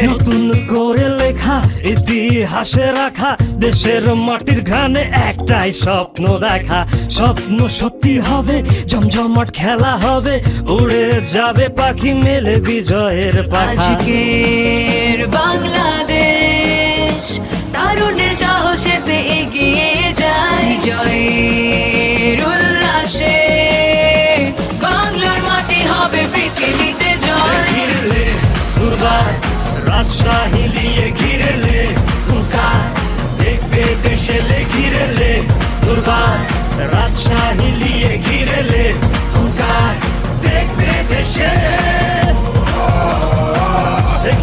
নতুন করে লেখা ইতিহাসে রাখা দেশের মাটির ঘ্রাণে একটাই স্বপ্ন দেখা। স্বপ্ন সত্যি হবে, জমজমাট খেলা হবে, উড়ে যাবে পাখি মেলে বিজয়ের পাখা। আজকের বাংলাদেশ তারুণের সাহসেতে এগিয়ে যায়, বিজয়ের উল্লাসে বাংলার মাটি হবে পৃথিবীতে জয়। ঘিরলে দুর্বার রাজশাহী লিয়ে ঘিরলে হুঙ্কার দেখবে দেশেলে ঘিরলে দুর্বার রাজশাহী লিয়ে ঘিরলে হুঙ্কার দেখবে দেশে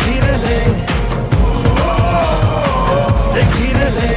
ঘিরলে ঘিরলে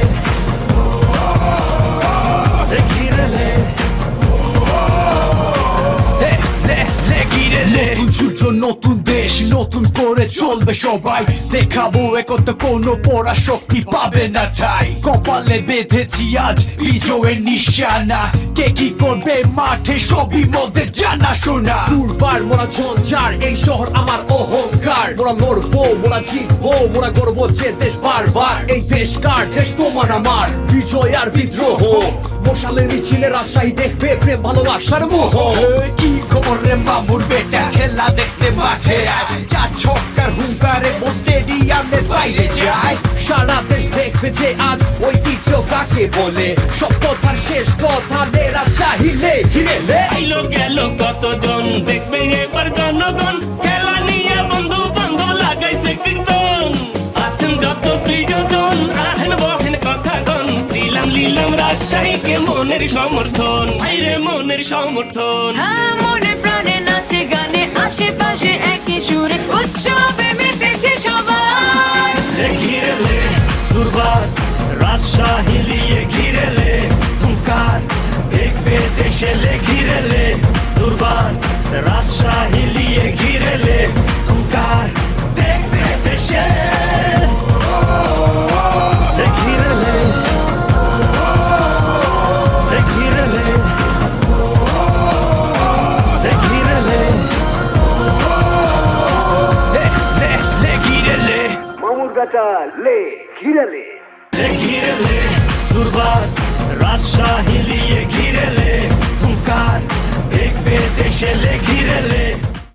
ঘিরলে নতুন সূর্য নতুন দেশ নতুন করে চলবে সবাই, দেখাবো একতা কোনো পরাশক্তি পাবে না ঠাই। কপালে বেঁধেছি আজ বিজয়ের নিশানা, কে কি করবে মাঠে সবই মোদের জানা শোনা। দুর্বার মোরা ঝঞ্ঝার এই শহর আমার অহংকার, মোরা লড়বো মোরা জিতবো মোরা গর্ব যে দেশ বারবার। এই দেশ কার? দেশ তোমার আমার, বিজয় আর বিদ্রোহ মশালের মিছিলে রাজশাহী দেখবে প্রেম ভালোবাসার মোহ। কি খবর রে মামুর বেটা, খেলা দেখতে মাঠে আয়, চার ছক্কার হুঙ্কারে ও স্টেডিয়ামের বাইরে যায়। সারা দেশ দেখবে যে আজ ঐতিহ্য কাকে বলে, সব কথার শেষ কথা লে রাজশাহী লে ঘিরেলে। আইলো গেল কতজন দেখবে এবার জনগণ, খেলা নিয়ে বন্ধু বান্ধব লাগাইছে কীর্তন। আছেন যত প্রিয়জন আহেন বহেন কথা গন, দিলাম লিলাম রাজশাহীকে মনের সমর্থন, ভাইরে মনের সমর্থন। হ্যাঁ, মনে প্রাণে নাচে গানে আশেপাশে একই সুরে উৎসবে মেতেছে সবাই। ঘিরলে দুর্বার রাজশাহী লিয়ে ঘিরলে হুঙ্কার দেখবে দেশেলে ঘিরলে দুর্বার রাজশাহী লিয়ে ঘিরলে হুঙ্কার দেখবে দেশে ঘিরলে ঘিরলে ঘিরলে ঘিরেলে ঘিরলে দুর্বার রাজশাহী লিয়ে ঘিরলে হুঙ্কার দেখবে দেশেলে ঘিরলে